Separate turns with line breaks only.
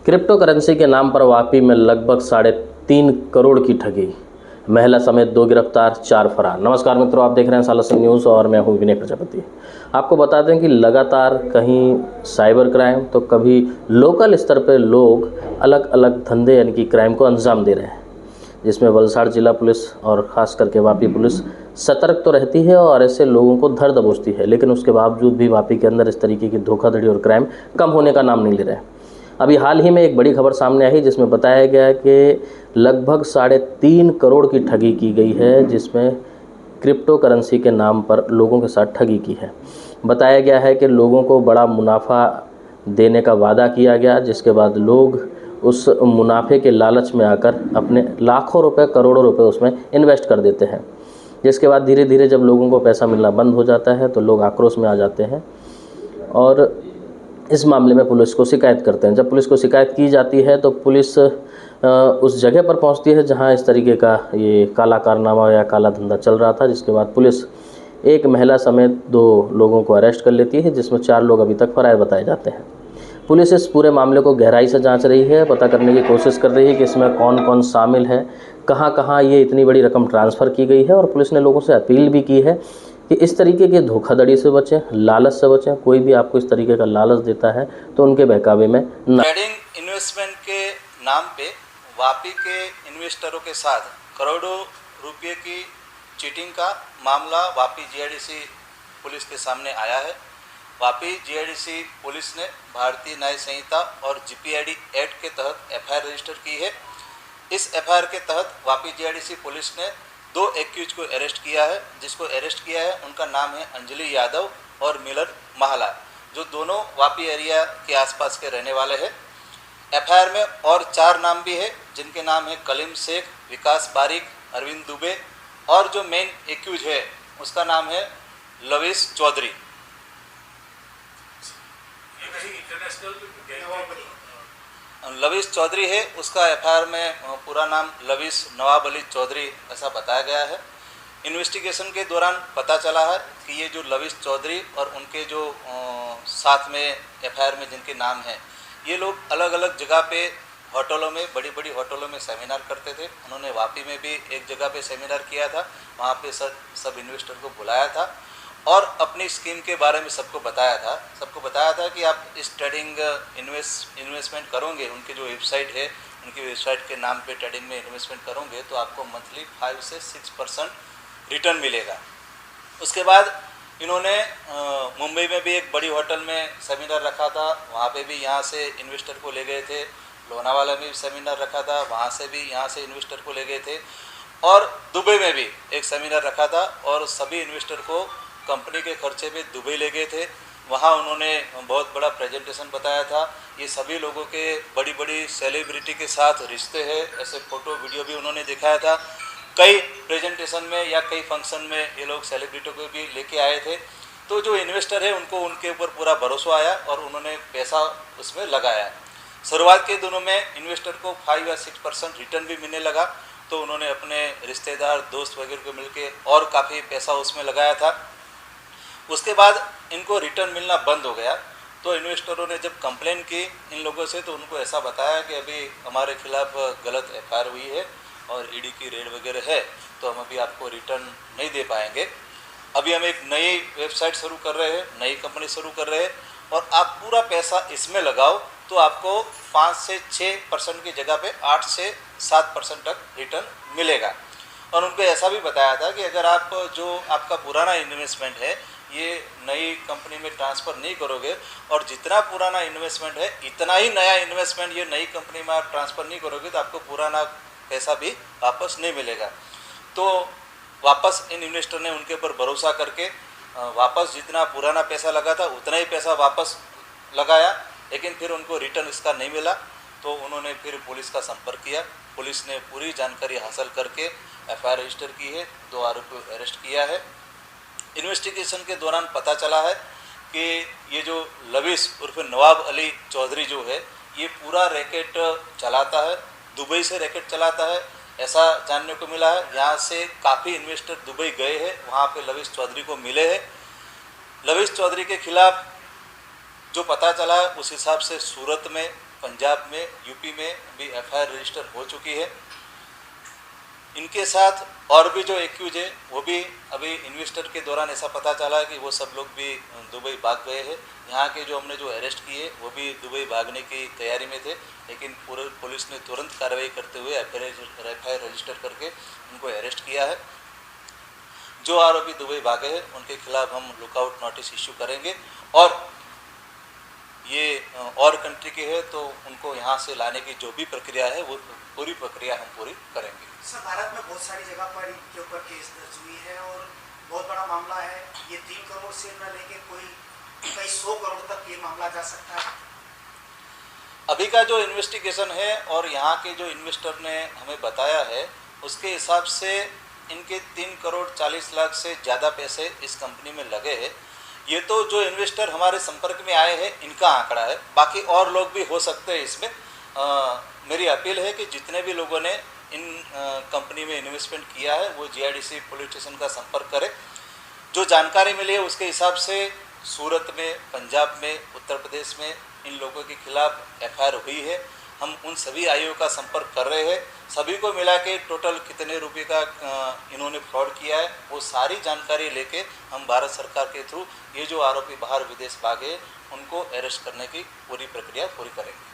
Crypto currency के नाम पर वापी में लगभग 3.5 करोड़ की ठगी। महिला समेत 2 गिरफ्तार, 4 फरार। नमस्कार मित्रों, आप देख रहे हैं सालासर न्यूज़ और मैं हूं विनय प्रजापति। आपको बता दें कि लगातार कहीं साइबर क्राइम तो कभी लोकल स्तर पर लोग अलग अलग धंधे यानी कि क्राइम को अंजाम दे रहे हैं, जिसमें वलसाड़ जिला पुलिस और ख़ास करके वापी पुलिस सतर्क तो रहती है और ऐसे लोगों को धर दबोचती है, लेकिन उसके बावजूद भी वापी के अंदर इस तरीके की धोखाधड़ी और क्राइम कम होने का नाम नहीं ले रहे हैं। अभी हाल ही में एक बड़ी खबर सामने आई जिसमें बताया गया है कि लगभग 3.5 करोड़ की ठगी की गई है, जिसमें क्रिप्टो करेंसी के नाम पर लोगों के साथ ठगी की है। बताया गया है कि लोगों को बड़ा मुनाफा देने का वादा किया गया, जिसके बाद लोग उस मुनाफे के लालच में आकर अपने लाखों रुपए करोड़ों रुपए उसमें इन्वेस्ट कर देते हैं, जिसके बाद धीरे धीरे जब लोगों को पैसा मिलना बंद हो जाता है तो लोग आक्रोश में आ जाते हैं और इस मामले में पुलिस को शिकायत करते हैं। जब पुलिस को शिकायत की जाती है तो पुलिस उस जगह पर पहुंचती है जहां इस तरीके का ये काला कारनामा या काला धंधा चल रहा था, जिसके बाद पुलिस एक महिला समेत 2 लोगों को अरेस्ट कर लेती है, जिसमें 4 लोग अभी तक फरार बताए जाते हैं। पुलिस इस पूरे मामले को गहराई से जांच रही है, पता करने की कोशिश कर रही है कि इसमें कौन कौन शामिल है, कहां कहां ये इतनी बड़ी रकम ट्रांसफ़र की गई है। और पुलिस ने लोगों से अपील भी की है कि इस तरीके के धोखाधड़ी से बचें, लालच से बचें। कोई भी आपको इस तरीके का लालच देता है तो उनके बहकावे में न।
ट्रेडिंग इन्वेस्टमेंट के नाम पे वापी के इन्वेस्टरों के साथ करोड़ों रुपये की चीटिंग का मामला वापी जीआईडीसी पुलिस के सामने आया है। वापी जीआईडीसी पुलिस ने भारतीय न्याय संहिता और जीपीआईडी एक्ट के तहत एफआईआर रजिस्टर की है। इस एफआईआर के तहत वापी जीआईडीसी पुलिस ने 2 एक्यूज को अरेस्ट किया है। जिसको अरेस्ट किया है उनका नाम है अंजलि यादव और मिलन महला, जो दोनों वापी एरिया के आसपास के रहने वाले हैं। एफआईआर में और 4 नाम भी है, जिनके नाम है कलीम शेख, विकास बारिक, अरविंद दुबे और जो मेन एक्यूज है उसका नाम है लविश चौधरी। लविश चौधरी है, उसका एफआईआर में पूरा नाम लविश नवाब अली चौधरी ऐसा बताया गया है। इन्वेस्टिगेशन के दौरान पता चला है कि ये जो लविश चौधरी और उनके जो साथ में एफआईआर में जिनके नाम हैं, ये लोग अलग अलग जगह पे होटलों में, बड़ी बड़ी होटलों में सेमिनार करते थे। उन्होंने वापी में भी एक जगह पे सेमिनार किया था, वहाँ पे सब इन्वेस्टर को बुलाया था और अपनी स्कीम के बारे में सबको बताया था कि आप इस ट्रेडिंग इन्वेस्टमेंट करोगे, उनकी जो वेबसाइट है, उनकी वेबसाइट के नाम पे ट्रेडिंग में इन्वेस्टमेंट करोगे तो आपको मंथली 5 से 6% रिटर्न मिलेगा। उसके बाद इन्होंने मुंबई में भी एक बड़ी होटल में सेमिनार रखा था, वहाँ पे भी यहाँ से इन्वेस्टर को ले गए थे। लोनावाला में भी सेमिनार रखा था, वहाँ से भी यहाँ से इन्वेस्टर को ले गए थे। और दुबई में भी एक सेमिनार रखा था और सभी इन्वेस्टर को कंपनी के खर्चे पे दुबई ले गए थे। वहाँ उन्होंने बहुत बड़ा प्रेजेंटेशन बताया था। ये सभी लोगों के बड़ी बड़ी सेलिब्रिटी के साथ रिश्ते हैं, ऐसे फ़ोटो वीडियो भी उन्होंने दिखाया था। कई प्रेजेंटेशन में या कई फंक्शन में ये लोग सेलिब्रिटी को भी लेके आए थे। तो जो इन्वेस्टर है उनको उनके ऊपर पूरा भरोसा आया और उन्होंने पैसा उसमें लगाया। शुरुआत के दिनों में इन्वेस्टर को 5 या 6% रिटर्न भी मिलने लगा, तो उन्होंने अपने रिश्तेदार, दोस्त वगैरह को मिलके और काफ़ी पैसा उसमें लगाया था। उसके बाद इनको रिटर्न मिलना बंद हो गया, तो इन्वेस्टरों ने जब कंप्लेन की इन लोगों से तो उनको ऐसा बताया कि अभी हमारे खिलाफ गलत एफआईआर हुई है और ईडी की रेड वगैरह है, तो हम अभी आपको रिटर्न नहीं दे पाएंगे। अभी हम एक नई वेबसाइट शुरू कर रहे हैं, नई कंपनी शुरू कर रहे हैं और आप पूरा पैसा इसमें लगाओ तो आपको 5 से 6% की जगह पे 8 से 7% तक रिटर्न मिलेगा। और उनको ऐसा भी बताया था कि अगर आप जो आपका पुराना इन्वेस्टमेंट है ये नई कंपनी में ट्रांसफ़र नहीं करोगे और जितना पुराना इन्वेस्टमेंट है इतना ही नया इन्वेस्टमेंट ये नई कंपनी में आप ट्रांसफ़र नहीं करोगे तो आपको पुराना पैसा भी वापस नहीं मिलेगा। तो वापस इन इन्वेस्टर ने उनके ऊपर भरोसा करके वापस जितना पुराना पैसा लगा था उतना ही पैसा वापस लगाया, लेकिन फिर उनको रिटर्न इसका नहीं मिला। तो उन्होंने फिर पुलिस का संपर्क किया। पुलिस ने पूरी जानकारी हासिल करके एफआईआर रजिस्टर की है, 2 आरोपियों को अरेस्ट किया है। इन्वेस्टिगेशन के दौरान पता चला है कि ये जो लविश उर्फ नवाब अली चौधरी जो है ये पूरा रैकेट चलाता है, दुबई से रैकेट चलाता है, ऐसा जानने को मिला है। यहाँ से काफ़ी इन्वेस्टर दुबई गए हैं, वहाँ पे लविश चौधरी को मिले हैं। लविश चौधरी के खिलाफ जो पता चला उस हिसाब से सूरत में पंजाब में, यूपी में भी एफआईआर रजिस्टर हो चुकी है। इनके साथ और भी जो एक्यूज है वो भी अभी इन्वेस्टर के दौरान ऐसा पता चला है कि वो सब लोग भी दुबई भाग गए हैं। यहाँ के जो हमने जो अरेस्ट किए वो भी दुबई भागने की तैयारी में थे, लेकिन पूरे पुलिस ने तुरंत कार्रवाई करते हुए एफआईआर रजिस्टर करके उनको अरेस्ट किया है। जो आरोपी दुबई भागे हैं उनके खिलाफ हम लुकआउट नोटिस इश्यू करेंगे, और ये और कंट्री के है तो उनको यहाँ से लाने की जो भी प्रक्रिया है वो पूरी प्रक्रिया हम पूरी करेंगे।
सर, भारत में बहुत सारी जगह पर इनके ऊपर केस दर्ज हुई है और बहुत बड़ा मामला है। ये 3 करोड़ से न लेके कोई कई 100 करोड़ तक ये मामला जा सकता है।
अभी का जो इन्वेस्टिगेशन है और यहाँ के जो इन्वेस्टर ने हमें बताया है उसके हिसाब से इनके 3 करोड़ 40 लाख से ज़्यादा पैसे इस कंपनी में लगे हैं। ये तो जो इन्वेस्टर हमारे संपर्क में आए हैं इनका आंकड़ा है, बाकी और लोग भी हो सकते हैं इसमें। मेरी अपील है कि जितने भी लोगों ने इन कंपनी में इन्वेस्टमेंट किया है वो जीआईडीसी पुलिस स्टेशन का संपर्क करें। जो जानकारी मिली है उसके हिसाब से सूरत में, पंजाब में, उत्तर प्रदेश में इन लोगों के खिलाफ एफआईआर हुई है। हम उन सभी आईओ का संपर्क कर रहे हैं। सभी को मिला के टोटल कितने रुपए का इन्होंने फ्रॉड किया है वो सारी जानकारी लेके हम भारत सरकार के थ्रू ये जो आरोपी बाहर विदेश भागे उनको अरेस्ट करने की पूरी प्रक्रिया पूरी करेंगे।